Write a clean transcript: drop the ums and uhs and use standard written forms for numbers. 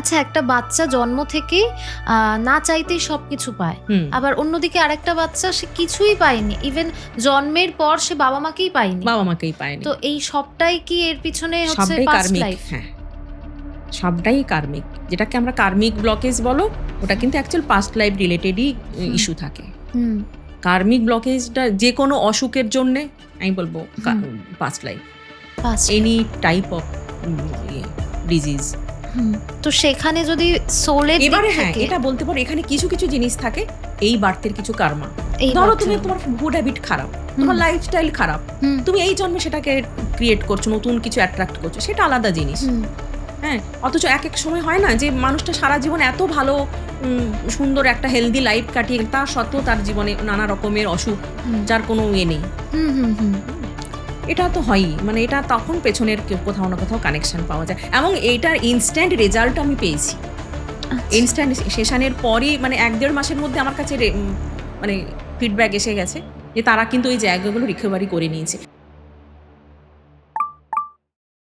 আচ্ছা, একটা বাচ্চা জন্ম থেকেই না চাইতেই সবকিছু পায়, আবার অন্যদিকে আরেকটা বাচ্চা সে কিছুই পায়নি, ইভেন জন্মের পর সে বাবা মাকেই পায়নি। তো এই সবটাই কি এর পিছনে হচ্ছে পাস্ট লাইফ? হ্যাঁ, সবটাই কার্মিক। যেটাকে আমরা কার্মিক ব্লকেজ বলো, ওটা কিন্তু অ্যাকচুয়াল পাস্ট লাইফ রিলেটেডই ইস্যু থাকে। কার্মিক ব্লকেজটা যে কোনো অসুখের জন্যে আমি বলবো past life, any type of disease. তো সেখানে যদি সোলের এবারে হ্যাঁ, এটা বলতে পারো এখানে কিছু কিছু জিনিস থাকে এই বার্থের কিছু কার্মা। ধরো তুমি তোমার ফুড হ্যাবিট খারাপ, তোমার লাইফস্টাইল খারাপ, তুমি এই জন্মে সেটাকে ক্রিয়েট করছো, নতুন কিছু অ্যাট্রাক্ট করছো, সেটা আলাদা জিনিস। হ্যাঁ, অথচ এক এক সময় হয় না যে মানুষটা সারা জীবন এত ভালো সুন্দর একটা হেলদি লাইফ কাটিয়ে তা সত্ত্বেও তার জীবনে নানা রকমের অসুখ, যার কোনো নেই। এটা তো হয়ই, মানে এটা তখন পেছনের কোথাও না কোথাও কানেকশন পাওয়া যায়। এবং এইটার ইনস্ট্যান্ট রেজাল্ট আমি পেয়েছি। ইনস্ট্যান্ট সেশনের পরই মানে 1-1.5 মাসের মধ্যে আমার কাছে মানে ফিডব্যাক এসে গেছে যে তারা কিন্তু ওই জায়গাগুলো রিকভারি করে নিয়েছে।